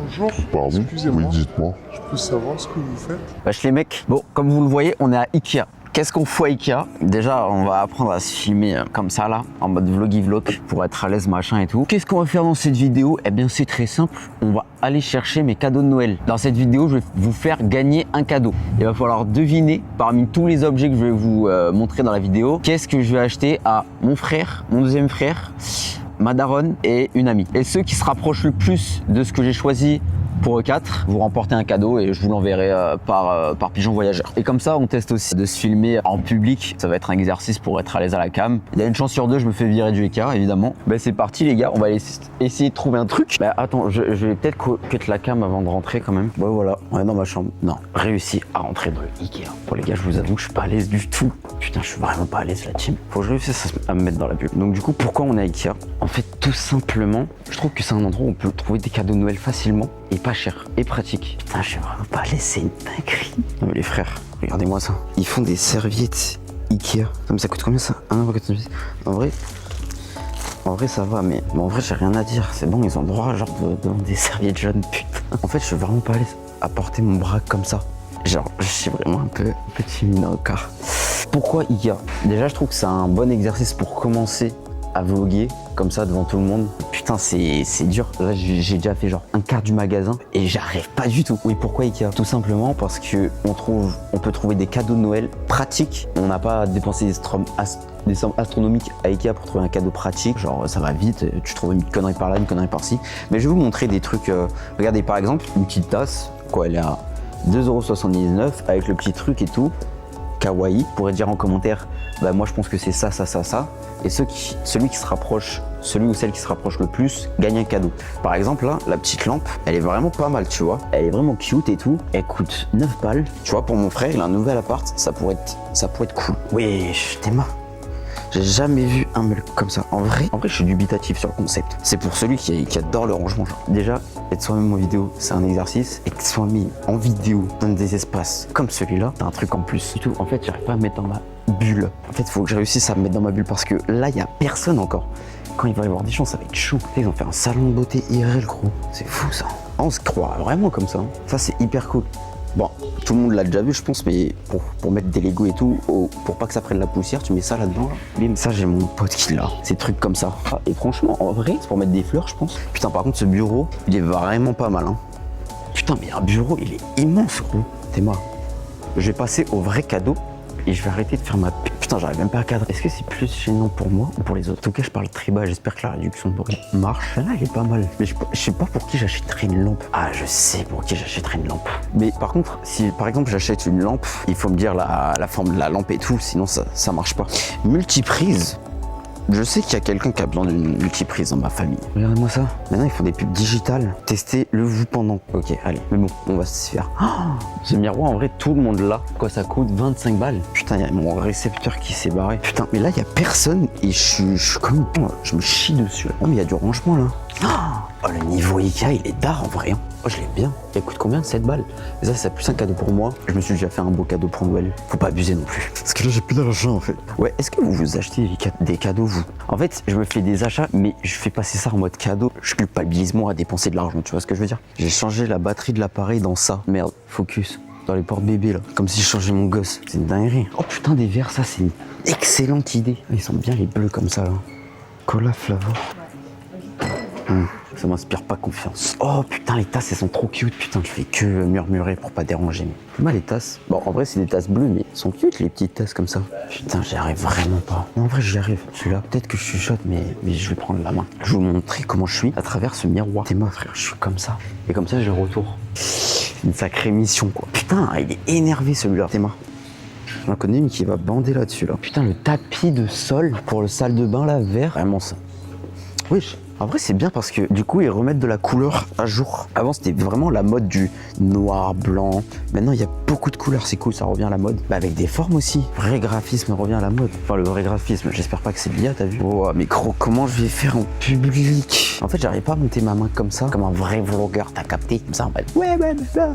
Bonjour. Pardon? Excusez-moi. Oui, dites-moi. Je peux savoir ce que vous faites? Wesh les mecs, bon comme vous le voyez on est à Ikea. Qu'est-ce qu'on fout à Ikea? Déjà on va apprendre à se filmer comme ça là, en mode vloggy vlog pour être à l'aise machin et tout. Qu'est-ce qu'on va faire dans cette vidéo? Eh bien c'est très simple, on va aller chercher mes cadeaux de Noël. Dans cette vidéo je vais vous faire gagner un cadeau. Il va falloir deviner parmi tous les objets que je vais vous montrer dans la vidéo, qu'est-ce que je vais acheter à mon frère, mon deuxième frère, ma daronne et une amie. Et ceux qui se rapprochent le plus de ce que j'ai choisi pour eux 4, vous remportez un cadeau et je vous l'enverrai par pigeon voyageur. Et comme ça, on teste aussi de se filmer en public. Ça va être un exercice pour être à l'aise à la cam. Il y a une chance sur deux, je me fais virer du Ikea, évidemment. Ben c'est parti les gars, on va essayer de trouver un truc. Ben attends, je vais peut-être cut la cam avant de rentrer quand même. Ben voilà, on est dans ma chambre. Non, réussi à rentrer dans le Ikea. Bon les gars, je vous avoue que je suis pas à l'aise du tout. Putain, je suis vraiment pas à l'aise la team. Faut que je réussisse à me mettre dans la bulle. Donc du coup, pourquoi on est à Ikea? En fait, tout simplement, je trouve que c'est un endroit où on peut trouver des cadeaux de Noël facilement et pas cher et pratique. Putain, je suis vraiment pas à l'aise, c'est une dinguerie. Non mais les frères, regardez-moi ça. Ils font des serviettes Ikea. Non mais ça coûte combien ça? En vrai ça va, mais en vrai j'ai rien à dire. C'est bon, ils ont droit genre de des serviettes jaunes, putain. En fait, je suis vraiment pas à l'aise à porter mon bras comme ça. Genre, je suis vraiment un peu timide au car. Pourquoi Ikea? Déjà, je trouve que c'est un bon exercice pour commencer à vloguer comme ça devant tout le monde. Putain, c'est dur. Là, j'ai déjà fait genre un quart du magasin et j'arrive pas du tout. Oui, pourquoi Ikea? Tout simplement parce que on peut trouver des cadeaux de Noël pratiques. On n'a pas à dépenser des sommes astronomiques à Ikea pour trouver un cadeau pratique. Genre, ça va vite, tu trouves une connerie par là, une connerie par-ci. Mais je vais vous montrer des trucs. Regardez, par exemple, une petite tasse. Quoi, elle est à 2,79 € avec le petit truc et tout. Kawaii. Vous pourrez dire en commentaire, bah moi je pense que c'est ça. Et celui ou celle qui se rapproche le plus gagne un cadeau. Par exemple là, la petite lampe, elle est vraiment pas mal, tu vois. Elle est vraiment cute et tout. Elle coûte 9 balles. Tu vois, pour mon frère, il a un nouvel appart, ça pourrait être cool. Wesh, t'es marre. J'ai jamais vu un meuble comme ça. En vrai, je suis dubitatif sur le concept. C'est pour celui qui adore le rangement. Genre. Déjà, être soi-même en vidéo, c'est un exercice. Et que soi-même en vidéo, dans des espaces comme celui-là, t'as un truc en plus. Du tout, en fait, j'arrive pas à me mettre dans ma bulle. En fait, il faut que je réussisse à me mettre dans ma bulle parce que là, il y a personne encore. Quand il va y avoir des gens, ça va être chaud. Ils ont fait un salon de beauté IRL, gros. C'est fou, ça. On se croit vraiment comme ça. Ça, c'est hyper cool. Bon, tout le monde l'a déjà vu, je pense, mais pour mettre des Lego et tout, pour pas que ça prenne la poussière, tu mets ça là-dedans. Bim, ça, j'ai mon pote qui l'a. Ces trucs comme ça. Ah, et franchement, en vrai, c'est pour mettre des fleurs, je pense. Putain, par contre, ce bureau, il est vraiment pas mal. Hein. Putain, mais un bureau, il est immense, gros. T'es mort. Je vais passer au vrai cadeau et je vais arrêter de faire ma pub. Putain, j'arrive même pas à cadrer. Est-ce que c'est plus gênant pour moi ou pour les autres? En tout cas, je parle très bas. J'espère que la réduction de bruit marche. Là, elle est pas mal. Mais je sais pas pour qui j'achèterais une lampe. Ah, je sais pour qui j'achèterais une lampe. Mais par contre, si par exemple j'achète une lampe, il faut me dire la forme de la lampe et tout, sinon ça marche pas. Multiprise. Je sais qu'il y a quelqu'un qui a besoin d'une multiprise dans ma famille. Regardez-moi ça. Maintenant, ils font des pubs digitales. Testez-le vous pendant. Ok, allez. Mais bon, on va se faire. Oh, ce miroir, en vrai, tout le monde l'a. Quoi, ça coûte 25 balles. Putain, il y a mon récepteur qui s'est barré. Putain, mais là, il y a personne et je suis comme je me chie dessus. Oh, mais il y a du rangement là. Oh, le niveau Ikea, il est d'art en vrai. Hein. Oh, je l'aime bien. Il coûte combien? 7 balles. Mais ça, c'est plus un cadeau pour moi. Je me suis déjà fait un beau cadeau pour Noël. Faut pas abuser non plus. Parce que là, j'ai plus d'argent en fait. Ouais, est-ce que vous vous achetez des cadeaux, vous? En fait, je me fais des achats, mais je fais passer ça en mode cadeau. Je culpabilise moi à dépenser de l'argent, tu vois ce que je veux dire? J'ai changé la batterie de l'appareil dans ça. Merde, focus. Dans les portes-bébés là. Comme si je changeais mon gosse. C'est une dinguerie. Oh putain, des verres, ça, c'est une excellente idée. Ils sont bien les bleus comme ça là. Cola Flavor. Ça m'inspire pas confiance. Oh putain, les tasses elles sont trop cute. Putain, je fais que murmurer pour pas déranger. Mais mal les tasses. Bon, en vrai, c'est des tasses bleues, mais elles sont cute les petites tasses comme ça. Putain, j'y arrive vraiment pas. En vrai, j'y arrive. Celui-là, peut-être que je chuchote, mais je vais prendre la main. Je vais vous montrer comment je suis à travers ce miroir. T'es moi, frère, je suis comme ça. Et comme ça, j'ai le retour. Une sacrée mission, quoi. Putain, il est énervé celui-là. T'es moi. J'en connais une qui va bander là-dessus, là. Putain, le tapis de sol pour le salle de bain, là, vert. Vraiment ça. Oui, en vrai, c'est bien parce que du coup, ils remettent de la couleur à jour. Avant, c'était vraiment la mode du noir, blanc. Maintenant, il y a beaucoup de couleurs. C'est cool, ça revient à la mode. Bah, avec des formes aussi. Vrai graphisme revient à la mode. Enfin, le vrai graphisme, j'espère pas que c'est l'IA, t'as vu? Oh, mais gros, comment je vais faire en public? En fait, j'arrive pas à monter ma main comme ça, comme un vrai vlogueur, t'as capté? Comme ça, en fait. Ouais.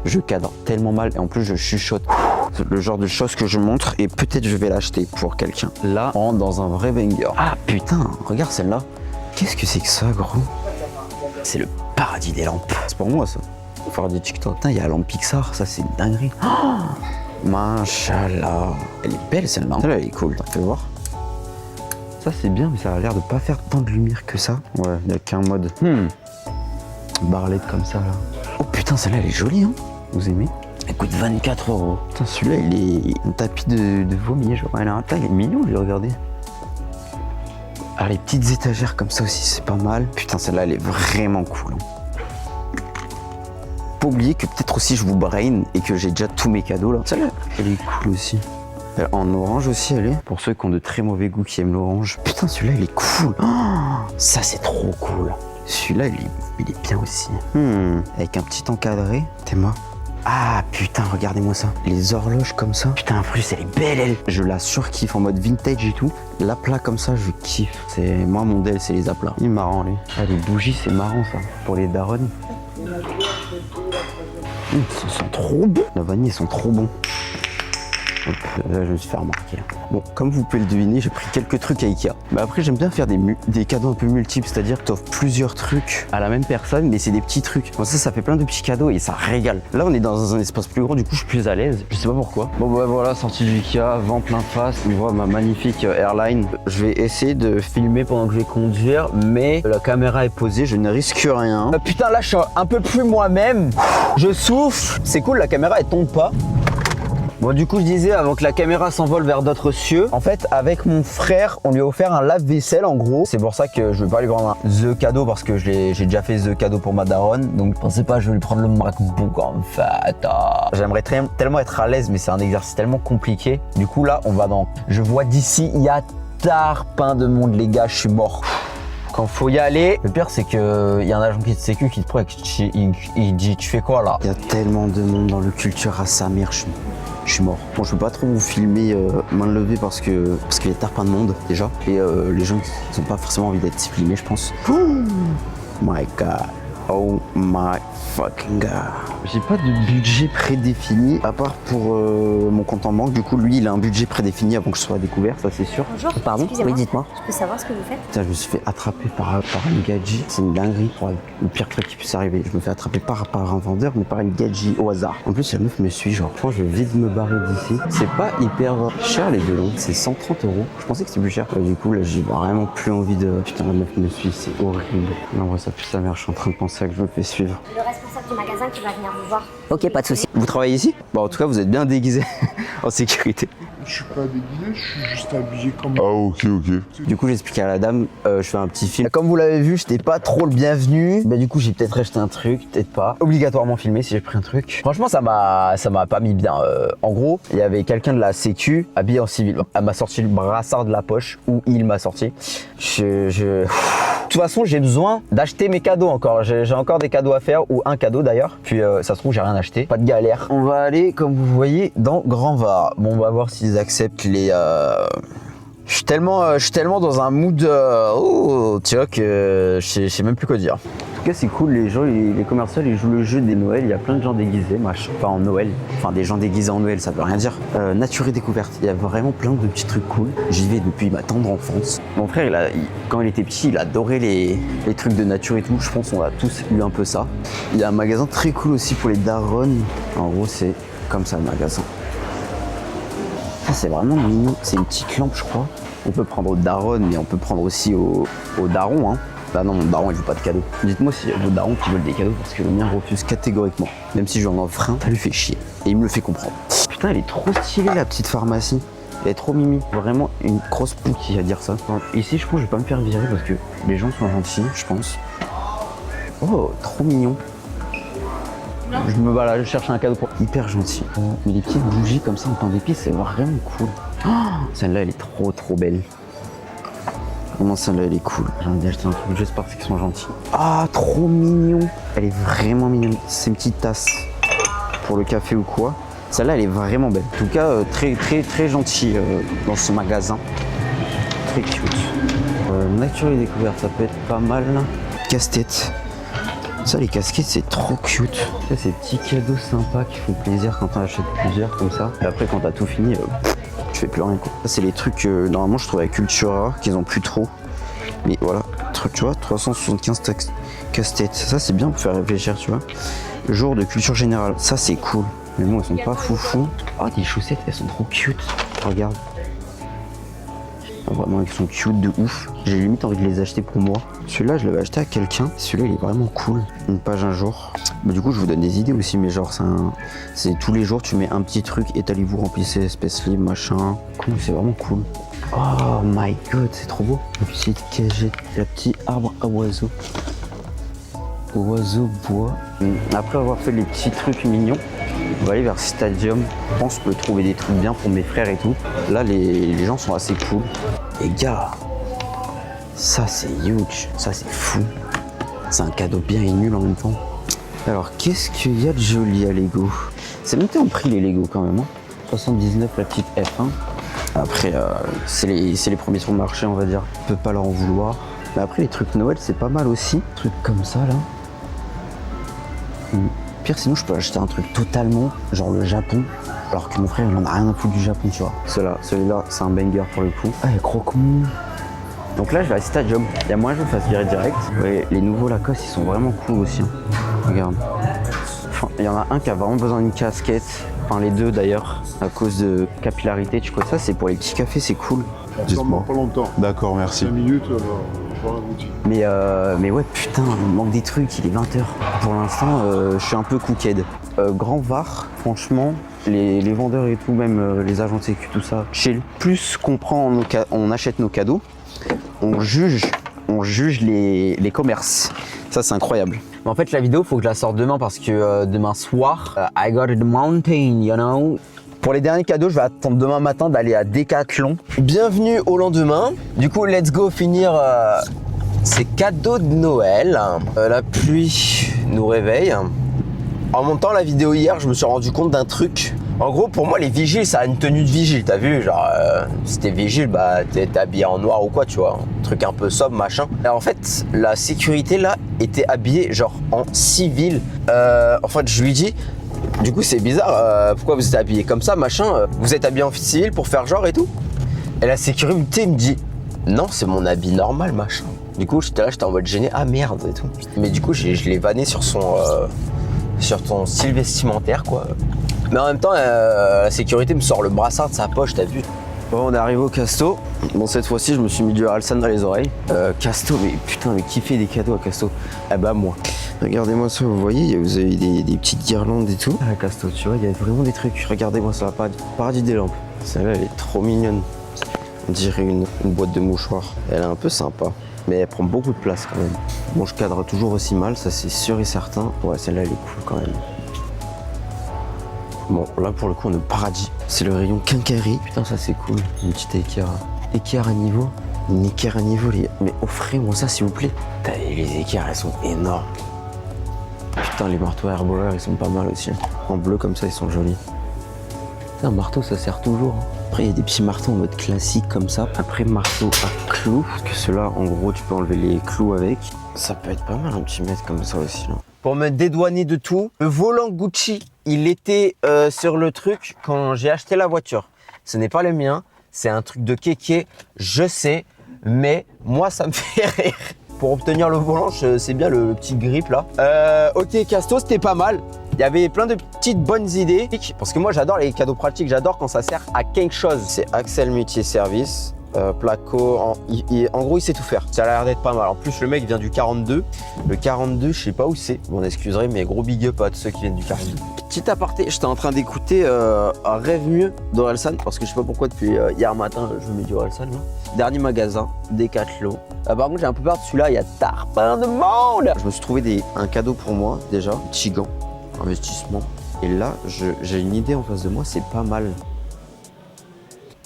Je cadre tellement mal et en plus, je chuchote. C'est le genre de choses que je montre et peut-être je vais l'acheter pour quelqu'un. Là, on rentre dans un vrai banger. Ah putain, regarde celle-là. Qu'est-ce que c'est que ça, gros? C'est le paradis des lampes. C'est pour moi, ça. Faut faire des TikTok. Putain, il y a la lampe Pixar, ça c'est une dinguerie. Oh, Machallah. Elle est belle celle-là. Celle-là, elle est cool. Fais voir. Ça c'est bien, mais ça a l'air de pas faire tant de lumière que ça. Ouais, il n'y a qu'un mode. Barlette comme ça là. Oh putain, celle-là elle est jolie, hein. Vous aimez? Elle coûte 24 €. Putain, celui-là il est un tapis de vomi. Genre, il est mignon, lui, regardez. Ah, les petites étagères comme ça aussi, c'est pas mal. Putain, celle-là elle est vraiment cool. Pas oublier que peut-être aussi je vous brain et que j'ai déjà tous mes cadeaux là. Celle-là, elle est cool aussi. En orange aussi, elle est. Pour ceux qui ont de très mauvais goût, qui aiment l'orange. Putain, celui-là, il est cool. Oh, ça, c'est trop cool. Celui-là, il est bien aussi. Avec un petit encadré. Théma. Ah, putain, regardez-moi ça. Les horloges comme ça. Putain, en plus, elle est belle, elle. Je la surkiffe en mode vintage et tout. L'aplat comme ça, je kiffe. Moi, mon del, c'est les aplats. Il est marrant, lui. Ah, les bougies, c'est marrant, ça. Pour les darons. Ils sont trop bons. La vanille, ils sont trop bons. Hop, là, je me suis fait remarquer. Bon, comme vous pouvez le deviner, j'ai pris quelques trucs à Ikea. Mais après, j'aime bien faire des cadeaux un peu multiples, c'est-à-dire que tu offres plusieurs trucs à la même personne, mais c'est des petits trucs. Bon, ça fait plein de petits cadeaux et ça régale. Là, on est dans un espace plus grand, du coup, je suis plus à l'aise. Je sais pas pourquoi. Bon, bah voilà, sortie du Ikea, vent plein face. On voit ma magnifique Airline. Je vais essayer de filmer pendant que je vais conduire, mais la caméra est posée, je ne risque rien. Putain, là, je suis un peu plus moi-même. Je souffle. C'est cool, la caméra, elle tombe pas. Bon, du coup, je disais, avant que la caméra s'envole vers d'autres cieux, en fait, avec mon frère, on lui a offert un lave-vaisselle, en gros. C'est pour ça que je vais pas lui prendre un The cadeau, parce que j'ai déjà fait The cadeau pour ma daronne. Donc, pensez pas, je vais lui prendre le MacBook, en fait. J'aimerais tellement être à l'aise, mais c'est un exercice tellement compliqué. Du coup, là, on va dans... Je vois d'ici, il y a tarpin de monde, les gars, je suis mort. Quand faut y aller, le pire c'est que y a un agent qui te sécu qui te prend et il dit tu fais quoi là? Il y a tellement de monde dans le culture à sa mère, je suis mort. Bon, je peux pas trop vous filmer main levée parce qu'il y a tarpin de monde déjà et les gens qui n'ont pas forcément envie d'être filmés, je pense. Oh my god. Oh my fucking god. J'ai pas de budget prédéfini à part pour mon compte en banque. Du coup, lui, il a un budget prédéfini avant que je sois découvert, ça c'est sûr. Bonjour. Pardon? Oui, dites-moi. Je peux savoir ce que vous faites? Putain, je me suis fait attraper par une gadji. C'est une dinguerie. Le pire truc qui puisse arriver. Je me fais attraper par un vendeur, mais par une gadji au hasard. En plus, la meuf me suit, genre. Franchement, je vais vite me barrer d'ici. C'est pas hyper cher les vélos. C'est 130 €. Je pensais que c'était plus cher. Du coup, là, j'ai vraiment plus envie de. Putain, la meuf me suit, c'est horrible. Non, ouais, ça pue sa mère. Je suis en train de penser que je me fais suivre. Le responsable du magasin qui va venir vous voir. Ok, pas de souci. Vous travaillez ici? Bon, en tout cas, vous êtes bien déguisé en sécurité. Je suis pas déguisé, je suis juste habillé comme... Ah ok. Du coup, j'expliquais à la dame, je fais un petit film. Comme vous l'avez vu, j'étais pas trop le bienvenu. Bah du coup, j'ai peut-être acheté un truc, peut-être pas. Obligatoirement filmé si j'ai pris un truc. Franchement, ça m'a pas mis bien. En gros, il y avait quelqu'un de la sécu habillé en civil. Elle m'a sorti le brassard de la poche, ou il m'a sorti. De toute façon, j'ai besoin d'acheter mes cadeaux encore. J'ai encore des cadeaux à faire, ou un cadeau d'ailleurs. Puis ça se trouve, j'ai rien acheté. Pas de galère. On va aller, comme vous voyez, dans Grand Var. Bon, on va voir s'ils acceptent les... Je suis tellement dans un mood... tu vois que je sais même plus quoi dire. En tout cas, c'est cool, les gens, les commerciaux, ils jouent le jeu des Noël. Il y a plein de gens déguisés, machin. Enfin, en Noël. Enfin, des gens déguisés en Noël, ça veut rien dire. Nature et découverte. Il y a vraiment plein de petits trucs cool. J'y vais depuis ma tendre enfance. Mon frère, quand il était petit, il adorait les trucs de nature et tout. Je pense qu'on a tous eu un peu ça. Il y a un magasin très cool aussi pour les darons. En gros, c'est comme ça, le magasin. Ça, c'est vraiment mignon. C'est une petite lampe, je crois. On peut prendre au daron, mais on peut prendre aussi au daron, hein. Bah non, mon daron, il veut pas de cadeaux. Dites-moi s'il y a vos darons qui veulent des cadeaux, parce que le mien refuse catégoriquement. Même si je lui en offre un, ça lui fait chier. Et il me le fait comprendre. Putain, elle est trop stylée, la petite pharmacie. Elle est trop mimi. Vraiment une grosse pouille à dire ça. Ici, je pense que je vais pas me faire virer parce que les gens sont gentils, je pense. Oh, trop mignon. Je me balade, je cherche un cadeau pour... Hyper gentil. Mais les petites bougies comme ça en pain d'épices, c'est vraiment cool. Oh, celle-là, elle est trop belle. Vraiment, celle-là, elle est cool. J'ai envie d'acheter un truc juste parce qu'ils sont gentils. Ah, trop mignon. Elle est vraiment mignonne. C'est une petite tasse pour le café ou quoi. Celle-là, elle est vraiment belle. En tout cas, très gentil dans ce magasin. Très cute. Nature et découverte, ça peut être pas mal. Casse-tête. Ça, les casquettes, c'est trop cute. Ça, ces petits cadeaux sympas qui font plaisir quand on achète plusieurs comme ça. Et après, quand t'as tout fini, tu fais plus rien, quoi. Ça, c'est les trucs normalement je trouve à Cultura qu'ils ont plus trop. Mais voilà, tu vois, 375 casse-tête. Ça, c'est bien pour faire réfléchir, tu vois. Jour de culture générale. Ça, c'est cool. Mais bon, elles sont pas foufou. Oh, des chaussettes, elles sont trop cute. Regarde. Ah, vraiment, elles sont cute de ouf. J'ai limite envie de les acheter pour moi. Celui-là, je l'avais acheté à quelqu'un. Celui-là, il est vraiment cool. Une page un jour. Bah, du coup, je vous donne des idées aussi, mais genre, c'est tous les jours, tu mets un petit truc, étalez-vous, remplissez, espèce libre, machin. Cool, c'est vraiment cool. Oh my god, c'est trop beau. La petite cagette, la petite arbre à oiseaux. Oiseau bois. Après avoir fait les petits trucs mignons, on va aller vers Stadium. Je pense que je peux trouver des trucs bien pour mes frères et tout. Là, les gens sont assez cool. Les gars, ça c'est huge. Ça c'est fou. C'est un cadeau bien et nul en même temps. Alors, qu'est-ce qu'il y a de joli à Lego? C'est monté en prix les Lego quand même. Hein. 79 la petite F1. Après, c'est les premiers sur le marché, on va dire. On peut pas leur en vouloir. Mais après, les trucs Noël, c'est pas mal aussi. Trucs comme ça, là. Pire, sinon, je peux acheter un truc totalement, genre le Japon. Alors que mon frère, il en a rien à foutre du Japon, tu vois. Celui-là, c'est un banger pour le coup. Ah, il est croque-mou. Donc là, je vais à Stadium. Il y a moyen que je me fasse virer direct. Ouais, les nouveaux Lacoste, ils sont vraiment cool aussi. Hein. Regarde. Enfin, il y en a un qui a vraiment besoin d'une casquette. Enfin, les deux d'ailleurs, à cause de capillarité. Tu vois, ça, c'est pour les petits cafés, c'est cool. Sûrement pas longtemps. D'accord, merci. 5 minutes, je vais aboutir. Mais ouais, putain, il manque des trucs, il est 20h. Pour l'instant, je suis un peu cooked. Grand Var, franchement, les vendeurs et tout, même les agents de sécu, tout ça, chill. Plus qu'on prend, on achète nos cadeaux, on juge les commerces. Ça, c'est incroyable. Mais en fait, la vidéo, faut que je la sorte demain parce que demain soir, I got the mountain, you know. Pour les derniers cadeaux, je vais attendre demain matin d'aller à Decathlon. Bienvenue au lendemain. Du coup, let's go finir ces cadeaux de Noël. La pluie nous réveille. En montant la vidéo hier, je me suis rendu compte d'un truc. En gros, pour moi, les vigiles, ça a une tenue de vigile, t'as vu? Genre, si t'es vigile, bah, t'es habillé en noir ou quoi, tu vois. Un truc un peu sobre, machin. Alors, en fait, la sécurité, là, était habillée, genre, en civil. En fait, je lui dis... Du coup, c'est bizarre, pourquoi vous êtes habillé comme ça, machin, vous êtes habillé en civil pour faire genre et tout? Et la sécurité me dit, non, c'est mon habit normal, machin. Du coup, j'étais en mode gêné, ah merde et tout. Mais du coup, je l'ai vanné sur son style vestimentaire, quoi. Mais en même temps, la sécurité me sort le brassard de sa poche, t'as vu? Bon, on est arrivé au Casto. Bon, cette fois-ci, je me suis mis du Alsan dans les oreilles. Casto, mais putain, mais qui fait des cadeaux à Casto? Eh bah, moi. Regardez-moi ça, vous voyez, vous avez des petites guirlandes et tout. À Casto, tu vois, il y a vraiment des trucs. Regardez-moi ça, paradis des lampes. Celle-là, elle est trop mignonne. On dirait une boîte de mouchoirs. Elle est un peu sympa, mais elle prend beaucoup de place quand même. Bon, je cadre toujours aussi mal, ça c'est sûr et certain. Ouais, celle-là, elle est cool quand même. Bon, là pour le coup, on est au paradis. C'est le rayon quincaillerie. Putain, ça c'est cool. Une petite équerre. Équerre à niveau. Une équerre à niveau, les gars. Mais offrez-moi ça, s'il vous plaît. Putain, les équerres, elles sont énormes. Putain, les marteaux herboleurs, ils sont pas mal aussi. En bleu comme ça, ils sont jolis. Putain, un marteau, ça sert toujours. Après, il y a des petits marteaux en mode classique comme ça. Après, marteau à clous. Parce que ceux-là, en gros, tu peux enlever les clous avec. Ça peut être pas mal un petit mètre comme ça aussi. Là. Pour me dédouaner de tout, le volant Gucci, il était sur le truc quand j'ai acheté la voiture. Ce n'est pas le mien, c'est un truc de kéké, je sais, mais moi, ça me fait rire. Pour obtenir le volant, c'est bien le petit grip là. Ok, Casto, c'était pas mal. Il y avait plein de petites bonnes idées. Parce que moi, j'adore les cadeaux pratiques. J'adore quand ça sert à quelque chose. C'est Axel Multi-Service. Placo. En gros, il sait tout faire. Ça a l'air d'être pas mal. En plus, le mec vient du 42. Le 42, je sais pas où c'est. Bon, excuserez, mais gros big up à tous ceux qui viennent du 42. Petit aparté, j'étais en train d'écouter un Rêve mieux d'Orelsan. Parce que je sais pas pourquoi, depuis hier matin, je me dis Orelsan. Dernier magasin, Decathlon. Par contre, j'ai un peu peur de celui-là. Il y a tarpin de monde. Je me suis trouvé un cadeau pour moi, déjà. Petit gant. Investissement. Et là, j'ai une idée en face de moi, c'est pas mal.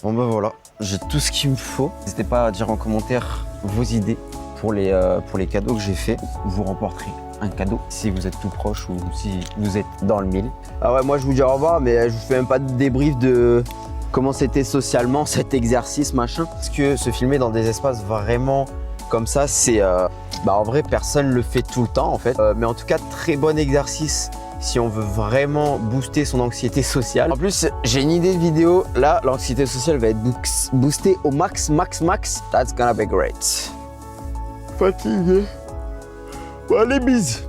Bon bah voilà, j'ai tout ce qu'il me faut. N'hésitez pas à dire en commentaire vos idées pour les cadeaux que j'ai faits. Vous remporterez un cadeau si vous êtes tout proche ou si vous êtes dans le mille. Ah ouais, moi je vous dis au revoir, mais je vous fais même pas de débrief de comment c'était socialement cet exercice machin. Parce que se filmer dans des espaces vraiment comme ça, c'est en vrai personne le fait tout le temps en fait. Mais en tout cas, très bon exercice si on veut vraiment booster son anxiété sociale. En plus, j'ai une idée de vidéo. Là, l'anxiété sociale va être boostée au max. That's gonna be great. Fatigué. Bon, allez, bis.